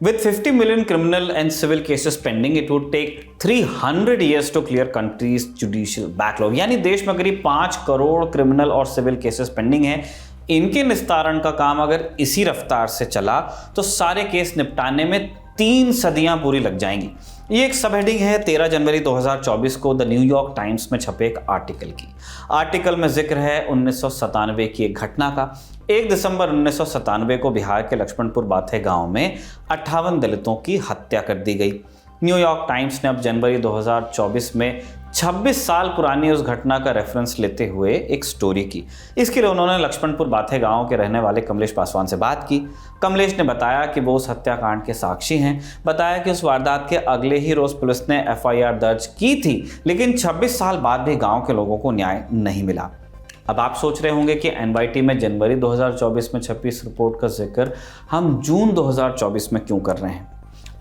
With 50 million criminal and civil cases pending, it would take 300 years to clear country's judicial backlog. यानी देश में करीब 5 crore criminal और civil cases pending हैं। इनके निस्तारण का काम अगर इसी रफ्तार से चला तो सारे केस निपटाने में 3 सदियां पूरी लग जाएंगी। ये एक सब हेडिंग है 13 जनवरी 2024 को द न्यूयॉर्क टाइम्स में छपे एक आर्टिकल की। आर्टिकल में जिक्र है 1997 की एक घटना का। 1 दिसंबर 1997 को बिहार के लक्ष्मणपुर बाथे गांव में 58 दलितों की हत्या कर दी गई। न्यूयॉर्क टाइम्स ने अब जनवरी 2024 में 26 साल पुरानी उस घटना का रेफरेंस लेते हुए एक स्टोरी की। इसके लिए उन्होंने लक्ष्मणपुर बाथे गांव के रहने वाले कमलेश पासवान से बात की। कमलेश ने बताया कि वो उस हत्याकांड के साक्षी हैं। बताया कि उस वारदात के अगले ही रोज पुलिस ने एफआईआर दर्ज की थी, लेकिन 26 साल बाद भी गांव के लोगों को न्याय नहीं मिला। अब आप सोच रहे होंगे कि एनवाईटी में जनवरी 2024 में छपी इस रिपोर्ट का जिक्र हम जून 2024 में क्यों कर रहे हैं।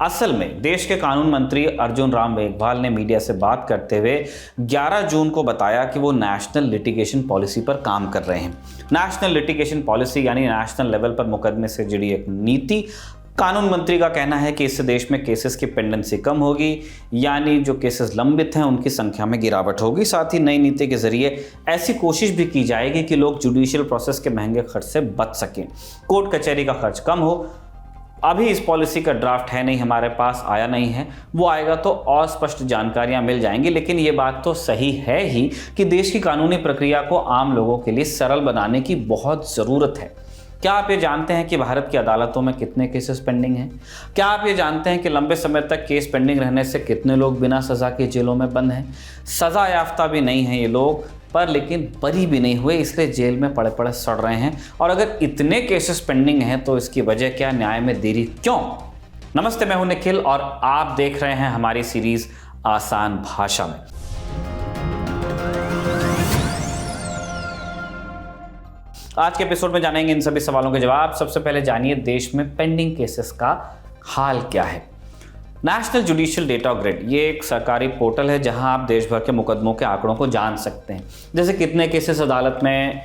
असल में देश के कानून मंत्री अर्जुन राम मेघवाल ने मीडिया से बात करते हुए 11 जून को बताया कि वो नेशनल लिटिगेशन पॉलिसी पर काम कर रहे हैं। नेशनल लिटिगेशन पॉलिसी यानी नेशनल लेवल पर मुकदमे से जुड़ी एक नीति। कानून मंत्री का कहना है कि इससे देश में केसेस की पेंडेंसी कम होगी, यानी जो केसेस लंबित हैं उनकी संख्या में गिरावट होगी। साथ ही नई नीति के जरिए ऐसी कोशिश भी की जाएगी कि लोग जुडिशियल प्रोसेस के महंगे खर्च से बच सकें, कोर्ट कचहरी का खर्च कम हो। अभी इस पॉलिसी का ड्राफ्ट है नहीं, हमारे पास आया नहीं है, वो आएगा तो और स्पष्ट जानकारियां मिल जाएंगी। लेकिन ये बात तो सही है ही कि देश की कानूनी प्रक्रिया को आम लोगों के लिए सरल बनाने की बहुत ज़रूरत है। क्या आप ये जानते हैं कि भारत की अदालतों में कितने केसेस पेंडिंग हैं? क्या आप ये जानते हैं कि लंबे समय तक केस पेंडिंग रहने से कितने लोग बिना सज़ा के जेलों में बंद हैं? सज़ा याफ्ता भी नहीं है ये लोग, पर लेकिन बरी भी नहीं हुए, इसलिए जेल में पड़े पड़े सड़ रहे हैं। और अगर इतने केसेस पेंडिंग हैं तो इसकी वजह क्या, न्याय में देरी क्यों? नमस्ते, मैं हूं निखिल और आप देख रहे हैं हमारी सीरीज आसान भाषा में। आज के एपिसोड में जानेंगे इन सभी सवालों के जवाब। सबसे पहले जानिए देश में पेंडिंग केसेस का हाल क्या है। नेशनल जुडिशियल डेटा ग्रिड ये एक सरकारी पोर्टल है जहां आप देश भर के मुकदमों के आंकड़ों को जान सकते हैं, जैसे कितने केसेस अदालत में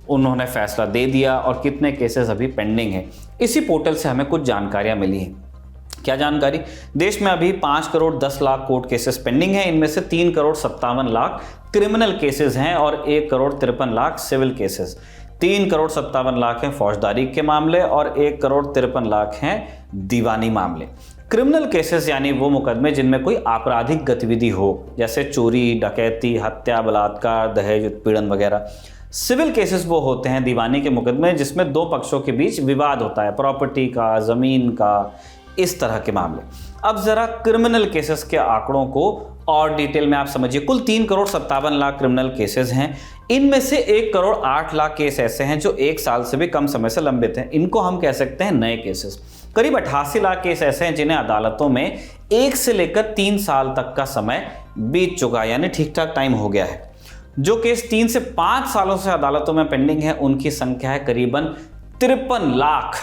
उन्होंने फैसला दे दिया और कितने केसेस अभी पेंडिंग हैं। इसी पोर्टल से हमें कुछ जानकारियां मिली हैं। क्या जानकारी? देश में अभी 5 crore 10 lakh court cases pending हैं। इनमें से 3 करोड़ 57 लाख क्रिमिनल केसेस हैं और 1 करोड़ 53 लाख सिविल केसेस। 3 करोड़ 57 लाख हैं फौजदारी के मामले और 1 करोड़ 53 लाख हैं दीवानी मामले। क्रिमिनल केसेस यानी वो मुकदमे जिनमें कोई आपराधिक गतिविधि हो, जैसे चोरी, डकैती, हत्या, बलात्कार, दहेज उत्पीड़न वगैरह। सिविल केसेस वो होते हैं दीवानी के मुकदमे जिसमें 2 पक्षों के बीच विवाद होता है, प्रॉपर्टी का, जमीन का, इस तरह के मामले। अब जरा क्रिमिनल केसेस के आंकड़ों को और डिटेल में आप समझिए। कुल 3 करोड़ 57 लाख क्रिमिनल केसेस हैं। इनमें से 1 करोड़ 8 लाख केस ऐसे हैं जो 1 साल से भी कम समय से लंबित हैं। इनको हम कह सकते हैं नए केसेस। करीब 88 लाख केस ऐसे हैं जिन्हें अदालतों में 1 से लेकर 3 साल तक का समय बीत चुका है, यानी ठीक ठाक टाइम हो गया है। जो केस 3 से 5 सालों से अदालतों में पेंडिंग है उनकी संख्या है करीबन 53 लाख,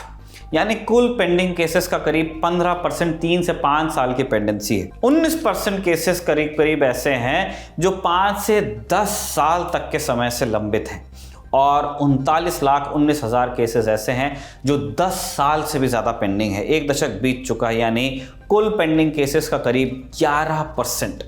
यानी कुल पेंडिंग केसेस का करीब 15% 3 से 5 साल की पेंडेंसी है। 19% केसेस करीब ऐसे हैं जो 5 से 10 साल तक के समय से लंबित हैं और 39 लाख 19 हजार केसेस ऐसे हैं जो 10 साल से भी ज़्यादा पेंडिंग है। 1 दशक बीत चुका है, यानी कुल पेंडिंग केसेस का करीब 11%।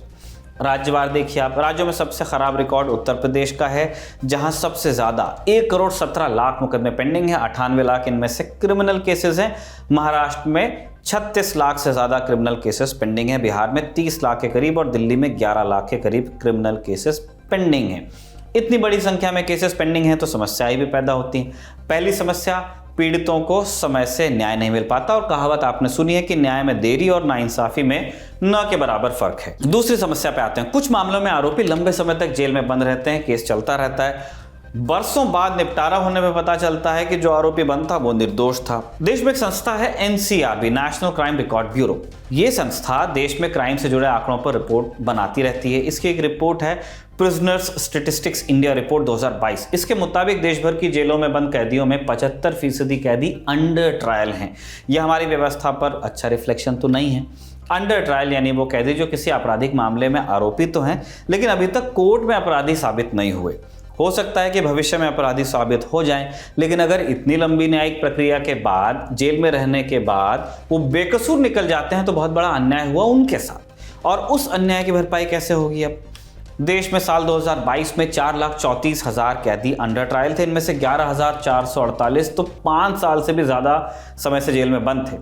राज्यवार देखिए आप, राज्यों में सबसे खराब रिकॉर्ड उत्तर प्रदेश का है जहां सबसे ज़्यादा 1 करोड़ 17 लाख मुकदमे पेंडिंग है। 98 लाख इनमें से क्रिमिनल केसेस हैं। महाराष्ट्र में 36 लाख से ज़्यादा क्रिमिनल केसेस पेंडिंग है। बिहार में 30 लाख के करीब और दिल्ली में 11 लाख के करीब क्रिमिनल केसेस पेंडिंग हैं। इतनी बड़ी संख्या में केसेस पेंडिंग हैं तो समस्याएं भी पैदा होती हैं। पहली समस्या, पीड़ितों को समय से न्याय नहीं मिल पाता और कहावत आपने सुनी है कि न्याय में देरी और नाइंसाफी में न के बराबर फर्क है। दूसरी समस्या पे आते हैं। कुछ मामलों में आरोपी लंबे समय तक जेल में बंद रहते हैं, केस चलता रहता है। बरसों बाद निपटारा होने में पता चलता है कि जो आरोपी बंद था वो निर्दोष था। देश में एक संस्था है NCRB, national crime record bureau. ये संस्था देश में क्राइम से जुड़े आंकड़ों पर रिपोर्ट बनाती रहती है। इसकी एक रिपोर्ट है प्रिजनर्स स्टैटिस्टिक्स इंडिया रिपोर्ट 2022। इसके मुताबिक देश भर की जेलों में बंद कैदियों में 75% कैदी अंडर ट्रायल हैं। यह हमारी व्यवस्था पर अच्छा रिफ्लेक्शन तो नहीं है। अंडर ट्रायल यानी वो कैदी जो किसी आपराधिक मामले में आरोपी तो हैं लेकिन अभी तक कोर्ट में अपराधी साबित नहीं हुए। हो सकता है कि भविष्य में अपराधी साबित हो जाएं, लेकिन अगर इतनी लंबी न्यायिक प्रक्रिया के बाद, जेल में रहने के बाद वो बेकसूर निकल जाते हैं तो बहुत बड़ा अन्याय हुआ उनके साथ। और उस अन्याय की भरपाई कैसे होगी? अब देश में साल 2022 में 4,34,000 कैदी अंडर ट्रायल थे। इनमें से 11,448 तो 5 साल से भी ज़्यादा समय से जेल में बंद थे।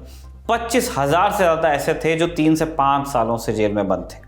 25,000 से ज़्यादा ऐसे थे जो 3 से 5 सालों से जेल में बंद थे।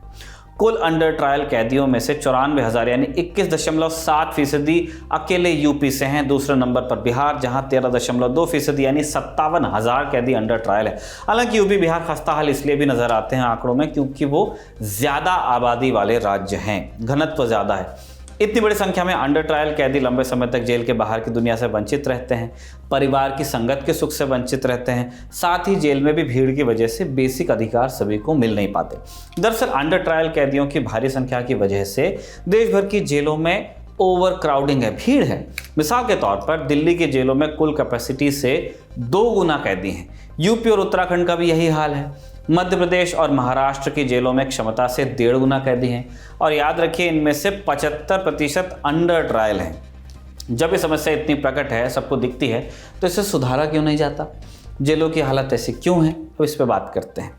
कुल अंडर ट्रायल कैदियों में से 94,000 यानी 21.7% अकेले यूपी से हैं। दूसरे नंबर पर बिहार, जहां 13.2% यानी 57,000 कैदी अंडर ट्रायल है। हालांकि यूपी बिहार खस्ता हाल इसलिए भी नजर आते हैं आंकड़ों में क्योंकि वो ज्यादा आबादी वाले राज्य हैं, घनत्व ज्यादा है। इतनी बड़ी संख्या में अंडर ट्रायल कैदी लंबे समय तक जेल के बाहर की दुनिया से वंचित रहते हैं, परिवार की संगत के सुख से वंचित रहते हैं। साथ ही जेल में भी भीड़ की वजह से बेसिक अधिकार सभी को मिल नहीं पाते। दरअसल अंडर ट्रायल कैदियों की भारी संख्या की वजह से देश भर की जेलों में ओवर क्राउडिंग है, भीड़ है। मिसाल के तौर पर दिल्ली की जेलों में कुल कैपेसिटी से 2 गुना कैदी हैं। यूपी और उत्तराखंड का भी यही हाल है। मध्य प्रदेश और महाराष्ट्र की जेलों में क्षमता से 1.5 गुना कैदी हैं। और याद रखिए, इनमें से 75% अंडर ट्रायल हैं। जब ये समस्या इतनी प्रकट है, सबको दिखती है, तो इसे सुधारा क्यों नहीं जाता? जेलों की हालत ऐसी क्यों है? तो इस पर बात करते हैं।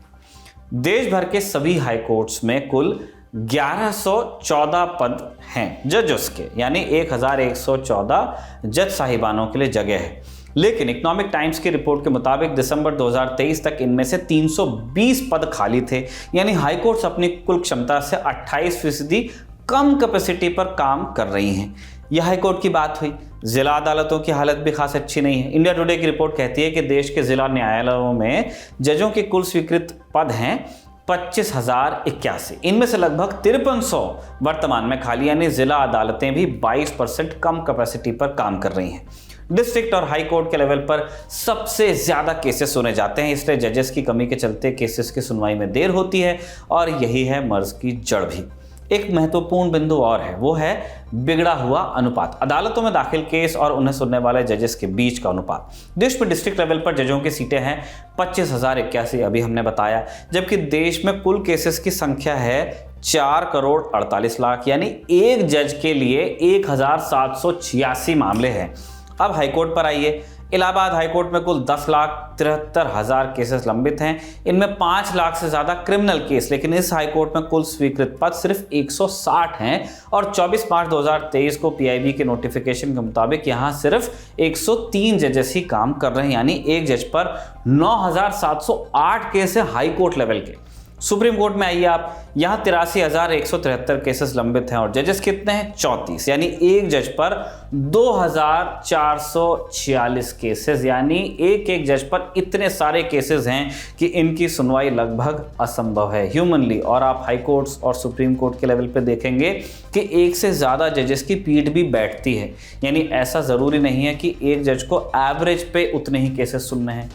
देश भर के सभी हाई कोर्ट्स में कुल 1114 पद हैं जजों के, यानी 1114 जज साहिबानों के लिए जगह है। लेकिन इकोनॉमिक टाइम्स की रिपोर्ट के मुताबिक दिसंबर 2023 तक इनमें से 320 पद खाली थे, यानी हाईकोर्ट्स अपनी कुल क्षमता से 28% कम कैपेसिटी पर काम कर रही हैं। यह हाईकोर्ट की बात हुई। जिला अदालतों की हालत भी खास अच्छी नहीं है। इंडिया टुडे की रिपोर्ट कहती है कि देश के जिला न्यायालयों में जजों के कुल स्वीकृत पद हैं 25,081। इनमें से लगभग 5300 वर्तमान में खाली, यानी जिला अदालतें भी 22% कम कैपेसिटी पर काम कर रही हैं। डिस्ट्रिक्ट और हाई कोर्ट के लेवल पर सबसे ज्यादा केसेस सुने जाते हैं, इसलिए जजेस की कमी के चलते केसेस की सुनवाई में देर होती है और यही है मर्ज की जड़ भी। एक महत्वपूर्ण बिंदु और है, वो है बिगड़ा हुआ अनुपात। अदालतों में दाखिल केस और उन्हें सुनने वाले जजेस के बीच का अनुपात। देश में डिस्ट्रिक्ट लेवल पर जजों की सीटें हैं 25,081, अभी हमने बताया, जबकि देश में कुल केसेस की संख्या है 4,48,00,000, यानी एक जज के लिए 1,786 मामले हैं। अब हाईकोर्ट पर आइए। इलाहाबाद हाईकोर्ट में कुल 10,73,000 केसेस लंबित हैं। इनमें 5 लाख से ज्यादा क्रिमिनल केस, लेकिन इस हाईकोर्ट में कुल स्वीकृत पद सिर्फ 160 हैं और 24 मार्च 2023 को पीआईबी के नोटिफिकेशन के मुताबिक यहां सिर्फ 103 जजेस ही काम कर रहे हैं, यानी एक जज पर 9,708 केस है हाईकोर्ट लेवल के। सुप्रीम कोर्ट में आइए आप, यहां 83,173 केसेस लंबित हैं और जजेस कितने हैं? 34, यानी एक जज पर 2,446 केसेस, यानी एक जज पर इतने सारे केसेस हैं कि इनकी सुनवाई लगभग असंभव है ह्यूमनली। और आप हाई कोर्ट्स और सुप्रीम कोर्ट के लेवल पे देखेंगे कि एक से ज़्यादा जजेस की पीठ भी बैठती है, यानी ऐसा ज़रूरी नहीं है कि एक जज को एवरेज पे उतने ही केसेस सुनने हैं।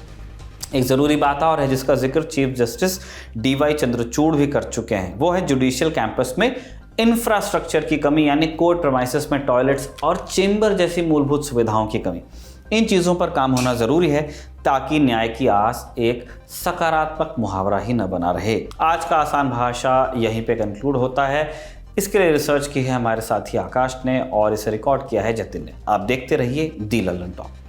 एक ज़रूरी बात और है जिसका जिक्र चीफ जस्टिस डीवाई चंद्रचूड़ भी कर चुके हैं, वो है जुडिशियल कैंपस में इंफ्रास्ट्रक्चर की कमी, यानी कोर्ट प्रेमाइसेस में टॉयलेट्स और चेंबर जैसी मूलभूत सुविधाओं की कमी। इन चीज़ों पर काम होना ज़रूरी है ताकि न्याय की आस एक सकारात्मक मुहावरा ही न बना रहे। आज का आसान भाषा यहीं पे कंक्लूड होता है। इसके लिए रिसर्च की है हमारे साथी आकाश ने और इसे रिकॉर्ड किया है जतिन ने। आप देखते रहिए दी लल्लन टॉक।